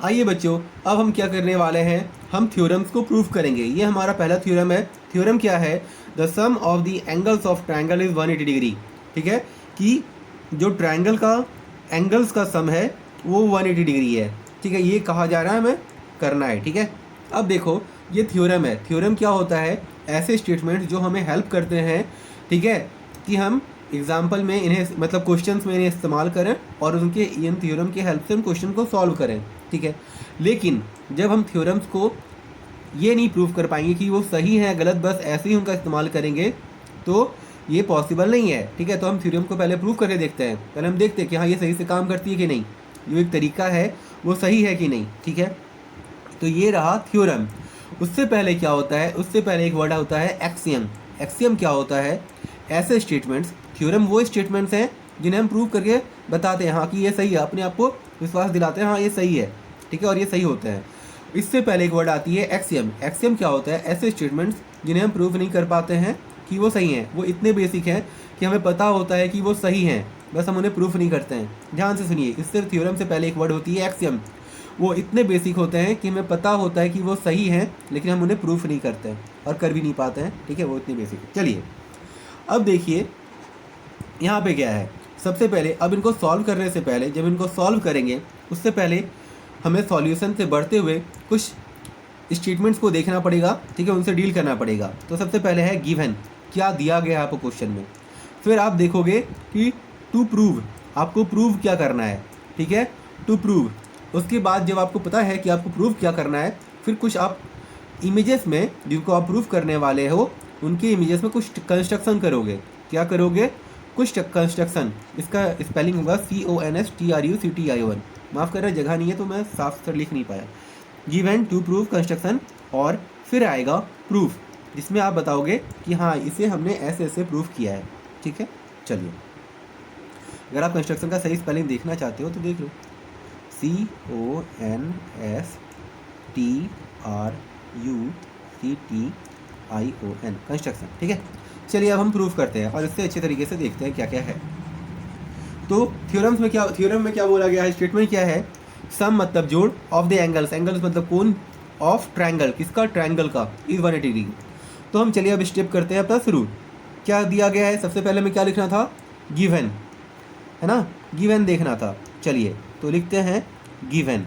आइए बच्चों, अब हम क्या करने वाले हैं, हम थ्योरम्स को प्रूव करेंगे। ये हमारा पहला थ्योरम है। थ्योरम क्या है? The sum of the angles of triangle is 180 degree. ठीक है, कि जो ट्रायंगल का एंगल्स का सम है वो 180 डिग्री है। ठीक है, ये कहा जा रहा है, हमें करना है। ठीक है, अब देखो ये थ्योरम है। थ्योरम क्या होता है? ऐसे स्टेटमेंट्स जो हमें हेल्प करते हैं, ठीक है, कि हम एग्जाम्पल में इन्हें, मतलब क्वेश्चंस में इन्हें इस्तेमाल करें और उनके इन थ्योरम की हेल्प से उन क्वेश्चन को सॉल्व करें। ठीक है, लेकिन जब हम थ्योरम्स को ये नहीं प्रूव कर पाएंगे कि वो सही है गलत, बस ऐसे ही उनका इस्तेमाल करेंगे, तो ये पॉसिबल नहीं है। ठीक है, तो हम थ्योरम को पहले प्रूव करके देखते हैं। पहले हम देखते हैं कि हाँ ये सही से काम करती है कि नहीं, जो एक तरीका है वो सही है कि नहीं। ठीक है, तो ये रहा थ्योरम। उससे पहले क्या होता है? उससे पहले एक वर्ड होता है एक्सियम। एक्सियम क्या होता है? ऐसे स्टेटमेंट्स, थ्योरम वो स्टेटमेंट्स हैं जिन्हें हम प्रूव करके बताते हैं हाँ कि ये सही है, अपने आप को विश्वास दिलाते हैं हाँ ये सही है। ठीक है, और ये सही होते हैं। इससे पहले एक वर्ड आती है एक्सियम। एक्सियम क्या होता है? ऐसे स्टेटमेंट्स जिन्हें हम प्रूव नहीं कर पाते हैं कि वो सही हैं। वो इतने बेसिक हैं कि हमें पता होता है कि वो सही हैं, बस हम उन्हें प्रूफ नहीं करते हैं। ध्यान से सुनिए, इससे थ्योरम से पहले एक वर्ड होती है एक्सियम। वो इतने बेसिक होते हैं कि हमें पता होता है कि वो सही हैं, लेकिन हम उन्हें प्रूफ नहीं करते हैं और कर भी नहीं पाते हैं। ठीक है, वो इतने बेसिक है। चलिए अब देखिए यहाँ पे क्या है। सबसे पहले अब इनको सॉल्व करने से पहले, जब इनको सॉल्व करेंगे उससे पहले हमें सॉल्यूशन से बढ़ते हुए कुछ स्टेटमेंट्स को देखना पड़ेगा। ठीक है, उनसे डील करना पड़ेगा। तो सबसे पहले है गिवन, क्या दिया गया है आपको क्वेश्चन में। फिर आप देखोगे कि टू प्रूव, आपको प्रूव क्या करना है। ठीक है, टू प्रूव। उसके बाद जब आपको पता है कि आपको प्रूव क्या करना है, फिर कुछ आप इमेजेस में जिनको आप प्रूव करने वाले हो उनके इमेजेस में कुछ कंस्ट्रक्शन करोगे। क्या करोगे? कुछ कंस्ट्रक्शन। इसका स्पेलिंग होगा CONSTRUCTION। माफ़ कर रहे, जगह नहीं है तो मैं साफ से लिख नहीं पाया। गिवन, टू प्रूव, कंस्ट्रक्शन, और फिर आएगा प्रूफ, जिसमें आप बताओगे कि हाँ इसे हमने ऐसे ऐसे प्रूफ किया है। ठीक है, चलिए अगर आप कंस्ट्रक्शन का सही स्पेलिंग देखना चाहते हो तो देख लो, CONSTRUCTION, कंस्ट्रक्शन। ठीक है, चलिए अब हम प्रूफ करते हैं और इससे अच्छे तरीके से देखते हैं क्या क्या है। तो थ्योरम में क्या बोला गया है? स्टेटमेंट क्या है? सम मतलब जोड़, ऑफ द एंगल्स, एंगल्स मतलब कोण, ऑफ ट्रायंगल, किसका? ट्रायंगल का, इज 180 डिग्री। तो हम चलिए अब स्टेप करते हैं अपना शुरू। क्या दिया गया है? सबसे पहले हमें क्या लिखना था? गिवन, है ना, गिवन देखना था। चलिए तो लिखते हैं गिवन।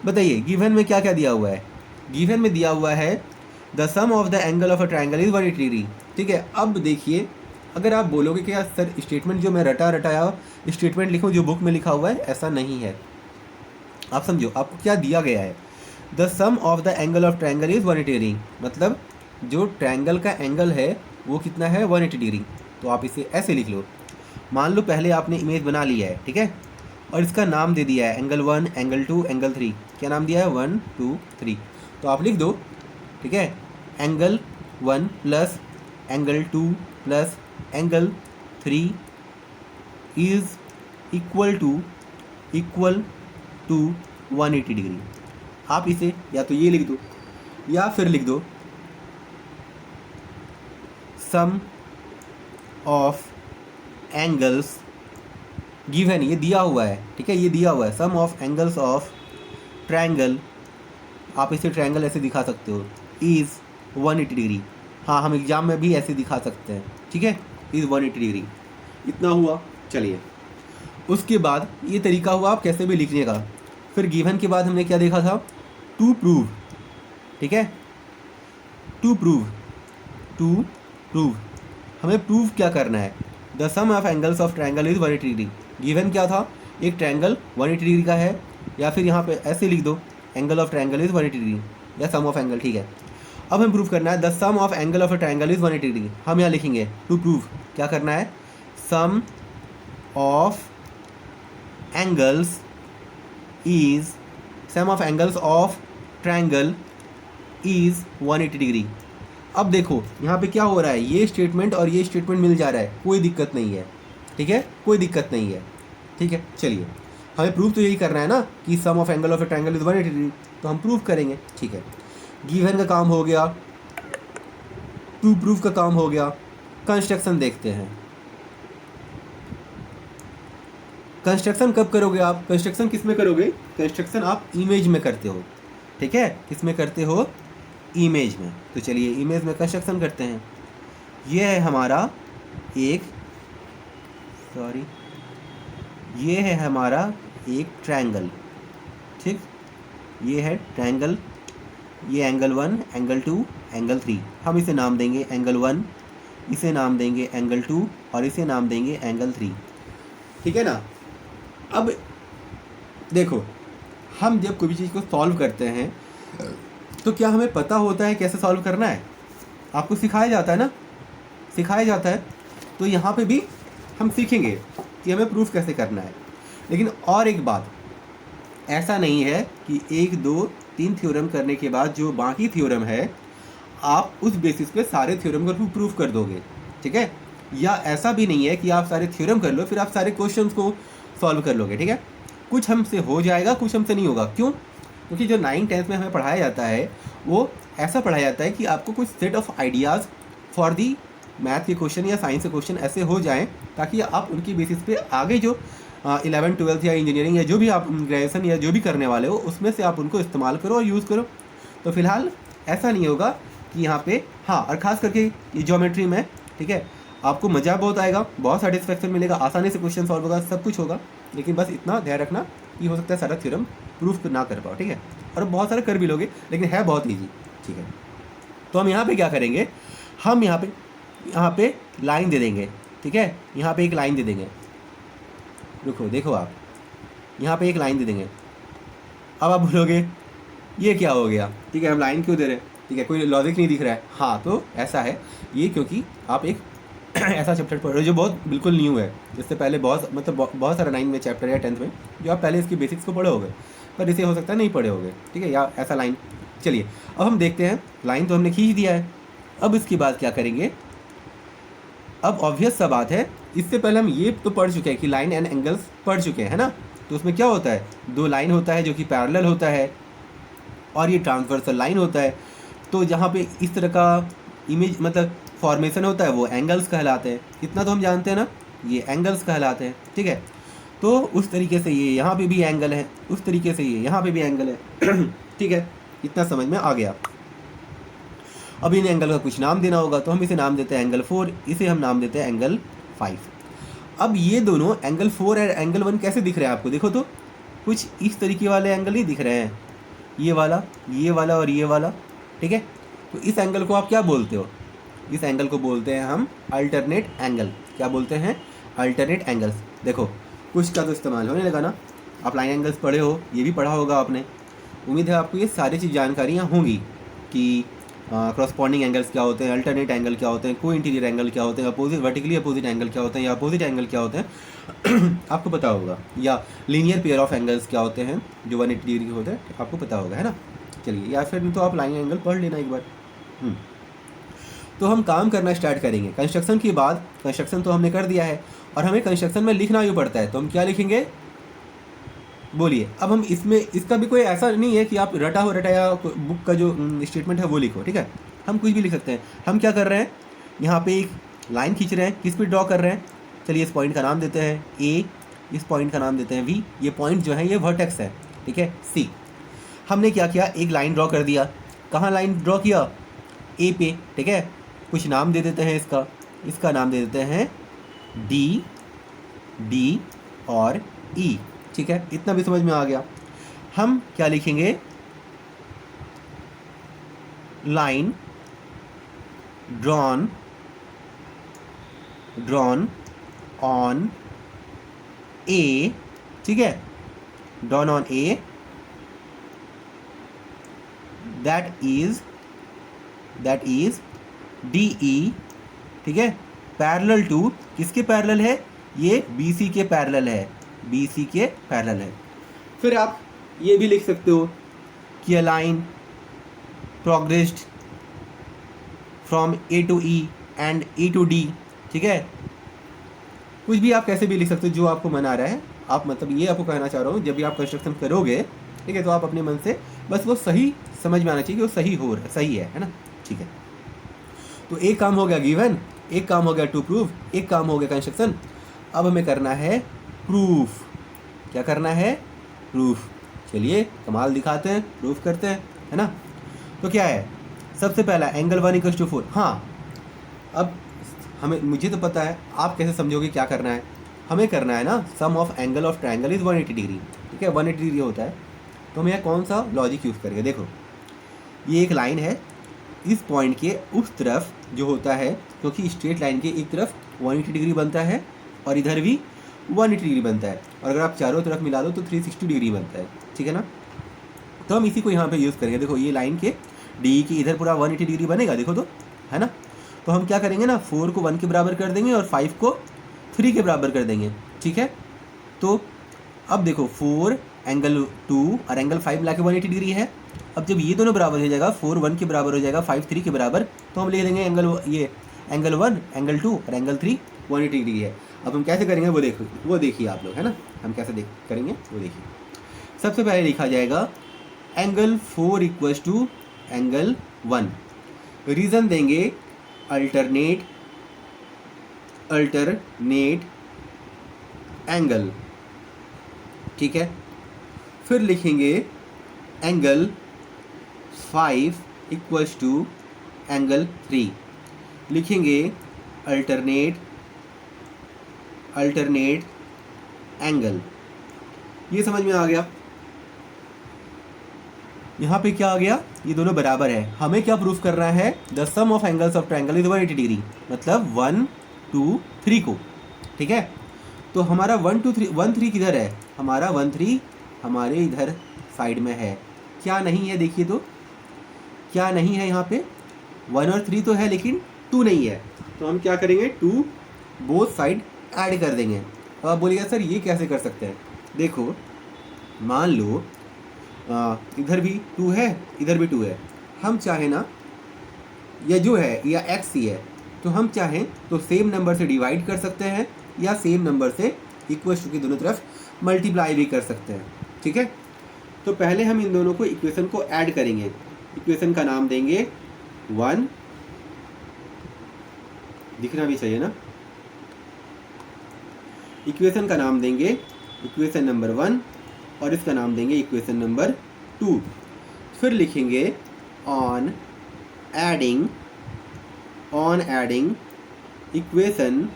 बताइए गिवन में क्या क्या दिया हुआ है? गिवन में दिया हुआ है the sum of the angle of a triangle is 180 degree. ठीक है, अब देखिए, अगर आप बोलोगे कि यार सर स्टेटमेंट जो मैं रटाया स्टेटमेंट लिखूं जो बुक में लिखा हुआ है, ऐसा नहीं है। आप समझो आपको क्या दिया गया है। The sum of the angle of triangle is 180 degree, मतलब जो ट्रायंगल का एंगल है वो कितना है? 180 डिग्री। तो आप इसे ऐसे लिख लो। मान लो पहले आपने इमेज बना लिया है, ठीक है, और इसका नाम दे दिया है एंगल 1, एंगल 2, एंगल 3। क्या नाम दिया है? 1 2 3। तो आप लिख दो, ठीक है, angle 1 plus angle 2 plus angle 3 is equal to 180 degree. आप इसे या तो ये लिख दो या फिर लिख दो सम ऑफ एंगल्स गिवन, ये दिया हुआ है। ठीक है, ये दिया हुआ है sum of angles of triangle, आप इसे ट्रायंगल ऐसे दिखा सकते हो, इज़ 180 डिग्री। हाँ, हम एग्जाम में भी ऐसे दिखा सकते हैं। ठीक है, इज़ 180 डिग्री। इतना हुआ। चलिए उसके बाद ये तरीका हुआ आप कैसे भी लिखने का। फिर गिवन के बाद हमने क्या देखा था? To prove. ठीक है, टू प्रूव हमें प्रूव क्या करना है? The sum of angles of triangle is 180 degree. Given क्या था? एक ट्रायंगल 180 डिग्री का है, या फिर यहाँ पे ऐसे लिख दो angle of triangle is 180 degree, या सम ऑफ एंगल। ठीक है, अब हमें प्रूव करना है the sum of angle of a triangle is 180 degree. हम यहाँ लिखेंगे टू प्रूव क्या करना है? Sum of angles of triangle is 180 degree. अब देखो यहाँ पे क्या हो रहा है, ये स्टेटमेंट और ये स्टेटमेंट मिल जा रहा है, कोई दिक्कत नहीं है। ठीक है, कोई दिक्कत नहीं है। ठीक है, चलिए हमें प्रूव तो यही करना है ना कि sum of angle of a triangle is 180 degree, तो हम प्रूव करेंगे। ठीक है, गिवन का काम हो गया, टू प्रूव का काम हो गया। कंस्ट्रक्शन देखते हैं। कंस्ट्रक्शन कब करोगे आप? कंस्ट्रक्शन किस में करोगे? कंस्ट्रक्शन आप इमेज में करते हो, ठीक है? किस में करते हो? इमेज में। तो चलिए इमेज में कंस्ट्रक्शन करते हैं। ये है हमारा एक ये है हमारा एक ट्रायंगल, ठीक? ये है ट्रायंगल, ये एंगल 1, एंगल 2, एंगल 3। हम इसे नाम देंगे एंगल 1, इसे नाम देंगे एंगल 2 और इसे नाम देंगे एंगल 3, ठीक है ना? अब देखो, हम जब कोई भी चीज़ को सॉल्व करते हैं तो क्या हमें पता होता है कैसे सॉल्व करना है? आपको सिखाया जाता है ना, सिखाया जाता है। तो यहाँ पे भी हम सीखेंगे कि हमें प्रूफ कैसे करना है। लेकिन और एक बात, ऐसा नहीं है कि 1 2 3 थ्योरम करने के बाद जो बाकी थ्योरम है आप उस बेसिस पे सारे थ्योरम को प्रूफ कर दोगे, ठीक है? या ऐसा भी नहीं है कि आप सारे थ्योरम कर लो फिर आप सारे क्वेश्चंस को सॉल्व कर लोगे, ठीक है? कुछ हमसे हो जाएगा, कुछ हमसे नहीं होगा। क्यों? क्योंकि जो 9 10 में हमें पढ़ाया जाता है वो ऐसा पढ़ाया जाता है कि आपको कुछ set of ideas for the math के क्वेश्चन या साइंस के क्वेश्चन ऐसे हो जाएं ताकि आप उनकी बेसिस पे आगे जो 11 12 या इंजीनियरिंग या जो भी आप ग्रेजुएशन या जो भी करने वाले हो उसमें से आप उनको इस्तेमाल करो और यूज़ करो। तो फिलहाल ऐसा नहीं होगा कि यहाँ पे, हाँ, और ख़ास करके ये ज्योमेट्री में, ठीक है, आपको मज़ा बहुत आएगा, बहुत सेटिस्फेक्शन मिलेगा, आसानी से क्वेश्चन सॉल्व होगा, सब कुछ होगा। लेकिन बस इतना ध्यान रखना कि हो सकता है सारा थ्योरम प्रूफ ना कर पाओ, ठीक है? और बहुत सारे कर भी लोगे लेकिन है बहुत ईजी, ठीक है? तो हम यहाँ पे क्या करेंगे, हम यहाँ पे लाइन दे देंगे, ठीक है? यहाँ पे एक लाइन दे देंगे, रुको, देखो आप, यहाँ पे एक लाइन दे देंगे। अब आप बोलोगे ये क्या हो गया, ठीक है, हम लाइन क्यों दे रहे हैं, ठीक है, कोई लॉजिक नहीं दिख रहा है। हाँ, तो ऐसा है ये, क्योंकि आप एक ऐसा चैप्टर पढ़ रहे हो जो बहुत बिल्कुल न्यू है। इससे पहले बहुत सारा 9 में चैप्टर या 10th में जो आप पहले इसकी बेसिक्स को पढ़े होगे, पर इसे हो सकता है नहीं पढ़े होगे, ठीक है? या ऐसा लाइन। चलिए अब हम देखते हैं, लाइन तो हमने खींच दिया है, अब इसके बाद क्या करेंगे? अब ऑब्वियस सा बात है, इससे पहले हम ये तो पढ़ चुके हैं कि लाइन एंड एंगल्स पढ़ चुके हैं, है ना? तो उसमें क्या होता है, 2 लाइन होता है जो कि पैरेलल होता है और ये ट्रांसवर्सल लाइन होता है। तो जहाँ पे इस तरह का इमेज मतलब फॉर्मेशन होता है वो एंगल्स कहलाते हैं। इतना तो हम जानते हैं ना, ये एंगल्स कहलाते हैं, ठीक है? तो उस तरीके से ये यहाँ पे भी एंगल है, उस तरीके से ये यहाँ पे भी एंगल है, ठीक है? इतना समझ में आ गया। अब इन एंगल का कुछ नाम देना होगा, तो हम इसे नाम देते हैं एंगल 4, इसे हम नाम देते हैं एंगल 5। अब ये दोनों एंगल 4 और एंगल 1 कैसे दिख रहे हैं आपको? देखो तो कुछ इस तरीके वाले एंगल नहीं दिख रहे हैं, ये वाला और ये वाला, ठीक है? तो इस एंगल को आप क्या बोलते हो? इस एंगल को बोलते हैं हम अल्टरनेट एंगल। क्या बोलते हैं? Alternate angles. देखो कुछ का तो इस्तेमाल होने लगा ना, आप लाइन एंगल्स पढ़े हो, ये भी पढ़ा होगा आपने। उम्मीद है आपको ये सारी चीज़ जानकारियाँ होंगी कि क्रॉसपॉन्डिंग एंगल्स क्या होते हैं, अल्टरनेट एंगल क्या होते हैं, को इंटीरियर एंगल क्या होते हैं, अपोजिट वर्टिकली अपोजिट एंगल क्या होते हैं, या अपोजिट एंगल क्या होते हैं आपको पता होगा, या लीनियर पेयर ऑफ एंगल्स क्या होते हैं जो 180 डिग्री के होते हैं, आपको पता होगा, है ना? चलिए, या फिर तो आप लाइन एंगल पढ़ लेना एक बार। तो हम काम करना स्टार्ट करेंगे कंस्ट्रक्शन के बाद। कंस्ट्रक्शन तो हमने कर दिया है और हमें कंस्ट्रक्शन में लिखना भी पड़ता है, तो हम क्या लिखेंगे बोलिए? अब हम इसमें, इसका भी कोई ऐसा नहीं है कि आप रटा या बुक का जो स्टेटमेंट है वो लिखो, ठीक है? हम कुछ भी लिख सकते हैं। हम क्या कर रहे हैं, यहाँ पे एक लाइन खींच रहे हैं, किस पे ड्रॉ कर रहे हैं? चलिए इस पॉइंट का नाम देते हैं ए, इस पॉइंट का नाम देते हैं वी। ये पॉइंट जो है ये वर्टेक्स है, ठीक है, सी। हमने क्या किया, एक लाइन ड्रॉ कर दिया। कहाँ लाइन ड्रॉ किया? ए पे, ठीक है? कुछ नाम दे देते हैं इसका नाम दे देते हैं डी और ई, ठीक है? इतना भी समझ में आ गया। हम क्या लिखेंगे, लाइन ड्रॉन ऑन ए, ठीक है, drawn on A, that is D E, ठीक है, पैरेलल टू, किसके पैरेलल है? ये बी सी के पैरेलल है, BC के पैरेलल है। फिर आप ये भी लिख सकते हो कि a line progressed from A to E and E to D, ठीक है? कुछ भी आप कैसे भी लिख सकते हो जो आपको मन आ रहा है। आप मतलब ये आपको कहना चाह रहा हूँ, जब भी आप कंस्ट्रक्शन करोगे, ठीक है, तो आप अपने मन से बस वो सही समझ में आना चाहिए कि वो सही है ना? ठीक है, तो एक काम हो गया गिवन, एक काम हो गया टू प्रूव, एक काम हो गया कंस्ट्रक्शन। अब हमें करना है प्रूफ। क्या करना है, प्रूफ। चलिए कमाल दिखाते हैं, प्रूफ करते हैं, है ना। तो क्या है, सबसे पहला एंगल 1 इक्वल टू 4। हाँ, अब मुझे तो पता है, आप कैसे समझोगे क्या करना है। हमें करना है ना, sum of angle of triangle is 180 degree. ठीक है, 180 डिग्री होता है। तो हम यहाँ कौन सा लॉजिक यूज़ करेंगे, देखो ये एक लाइन है, इस पॉइंट के उस तरफ जो होता है, क्योंकि स्ट्रेट लाइन के एक तरफ 180 डिग्री बनता है और इधर भी 180 डिग्री बनता है, और अगर आप चारों तरफ मिला दो तो 360 डिग्री बनता है। ठीक है ना। तो हम इसी को यहाँ पे यूज़ करेंगे। देखो ये लाइन के डी की इधर पूरा 180 डिग्री बनेगा, देखो तो, है ना। तो हम क्या करेंगे ना, 4 को 1 के बराबर कर देंगे और 5 को 3 के बराबर कर देंगे। ठीक है, तो अब देखो 4 एंगल 2 और एंगल 5 मिला के 180 डिग्री है। अब जब ये दोनों बराबर हो जाएगा, 4 1 के बराबर हो जाएगा, 5 3 के बराबर, तो हम लिख देंगे एंगल 1 एंगल 2 और एंगल 3 180 डिग्री है। अब हम कैसे करेंगे वो देखिए आप लोग, है ना। हम कैसे करेंगे वो देखिए। सबसे पहले लिखा जाएगा angle 4 equals to angle 1। Reason देंगे अल्टरनेट एंगल। ठीक है, फिर लिखेंगे एंगल 5 इक्वल्स टू एंगल 3। लिखेंगे अल्टरनेट एंगल। ये समझ में आ गया। यहाँ पे क्या आ गया, ये दोनों बराबर है। हमें क्या प्रूफ करना है, the sum of angles of triangle is 180 degree, मतलब 1 2 3 को। ठीक है, तो हमारा 1 2 3 1 3 किधर है, हमारा 1 3 हमारे इधर साइड में है। क्या नहीं है, देखिए तो क्या नहीं है, यहाँ पे 1 और 3 तो है लेकिन 2 नहीं है। तो हम क्या करेंगे, 2 बोथ साइड ऐड कर देंगे। अब आप बोलिएगा सर ये कैसे कर सकते हैं। देखो मान लो इधर भी 2 है, इधर भी 2 है। हम चाहे ना, या जो है या x ही है, तो हम चाहें तो सेम नंबर से डिवाइड कर सकते हैं या सेम नंबर से इक्वल टू की दोनों तरफ मल्टीप्लाई भी कर सकते हैं। ठीक है, तो पहले हम इन दोनों को इक्वेशन को ऐड करेंगे। इक्वेशन का नाम देंगे 1, दिखना भी चाहिए ना। इक्वेशन का नाम देंगे इक्वेशन नंबर 1 और इसका नाम देंगे इक्वेशन नंबर 2। फिर लिखेंगे on adding equation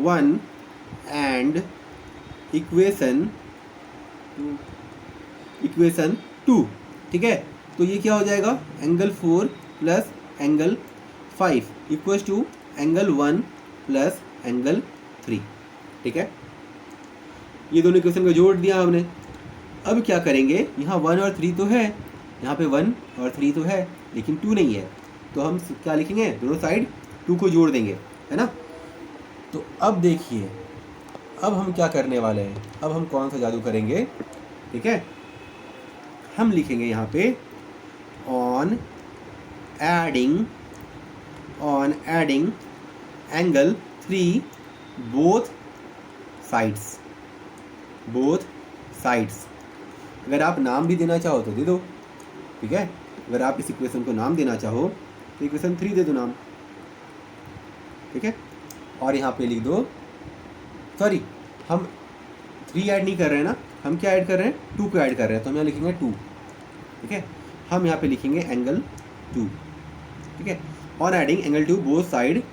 1 and equation 2। ठीक है, तो ये क्या हो जाएगा, angle 4 plus angle 5 equals to angle 1 plus angle 3। ठीक है, ये दोनों इक्वेशन को जोड़ दिया हमने। अब क्या करेंगे, यहाँ 1 और 3 तो है, यहाँ पे 1 और 3 तो है लेकिन 2 नहीं है, तो हम क्या लिखेंगे, दोनों साइड 2 को जोड़ देंगे, है ना। तो अब देखिए, अब हम क्या करने वाले हैं, अब हम कौन सा जादू करेंगे। ठीक है, हम लिखेंगे यहाँ पे on adding angle 3 both sides. अगर आप नाम भी देना चाहो तो दे दो। ठीक है, अगर आप इस इक्वेशन को नाम देना चाहो तो इक्वेशन 3 दे दो नाम। ठीक है, और यहाँ पे लिख दो, सॉरी हम 3 ऐड नहीं कर रहे हैं ना, हम क्या ऐड कर रहे हैं, 2 को ऐड कर रहे हैं, तो हम यहाँ लिखेंगे 2। ठीक है, हम यहाँ पे लिखेंगे एंगल 2। ठीक है, और adding angle 2 both side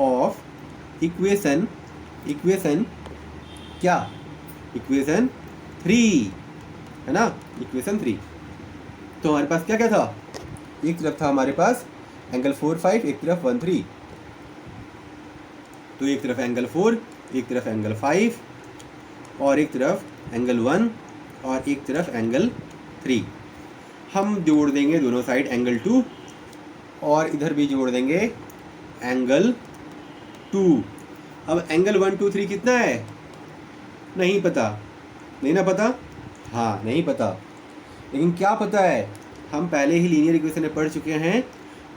of equation क्या, इक्वेशन 3, है ना, इक्वेशन 3। तो हमारे पास क्या क्या था, एक तरफ था हमारे पास एंगल 4 5, एक तरफ 1 3। तो एक तरफ एंगल 4, एक तरफ एंगल 5 और एक तरफ एंगल 1 और एक तरफ एंगल 3। हम जोड़ देंगे दोनों साइड एंगल 2 और इधर भी जोड़ देंगे एंगल 2। अब एंगल 1 2 3 कितना है, नहीं पता, नहीं ना पता, हाँ नहीं पता, लेकिन क्या पता है, हम पहले ही लीनियर इक्वेशन में पढ़ चुके हैं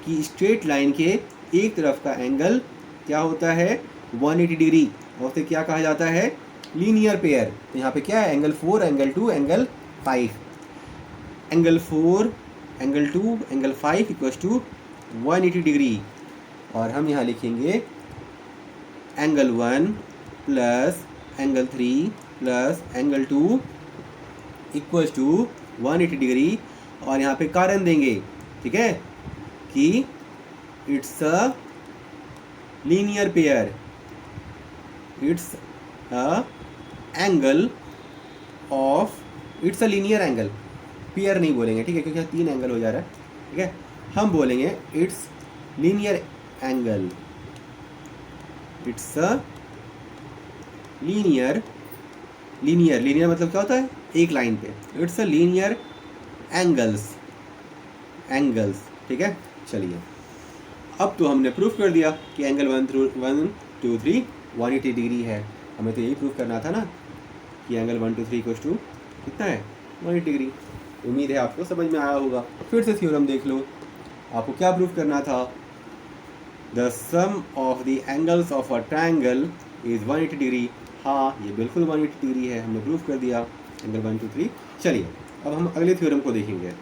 कि स्ट्रेट लाइन के एक तरफ का एंगल क्या होता है, 180 डिग्री, और उसे क्या कहा जाता है, लीनियर पेयर। तो यहाँ पे क्या है, angle 4 angle 2 angle 5, angle 4 angle 2 angle 5 equals to 180 degree. और हम यहाँ लिखेंगे angle 1 plus angle 3 plus angle 2 equals to 180 degree, और यहाँ पे कारण देंगे, ठीक है, कि it's a linear pair, it's a angle of, it's a linear angle, pair नहीं बोलेंगे, ठीक है, क्योंकि यहाँ 3 एंगल हो जा रहा है, ठीक है, हम बोलेंगे it's linear angle, it's a linear, linear मतलब क्या होता है, एक लाइन पे, इट्स अ लीनियर एंगल्स, ठीक है। चलिए, अब तो हमने प्रूफ कर दिया कि एंगल 1 2 3 180 डिग्री है। हमें तो यही प्रूफ करना था ना कि एंगल 1 2 3 इक्वल्स टू कितना है, 180 डिग्री। उम्मीद है आपको समझ में आया होगा। फिर से थ्योरम देख लो, आपको क्या प्रूफ करना था, the sum of the angles of a triangle is 180 degree. हाँ, ये बिल्कुल 180 डिग्री है, हमने प्रूफ कर दिया एंगल 1 2 3। चलिए, अब हम अगले थ्योरम को देखेंगे।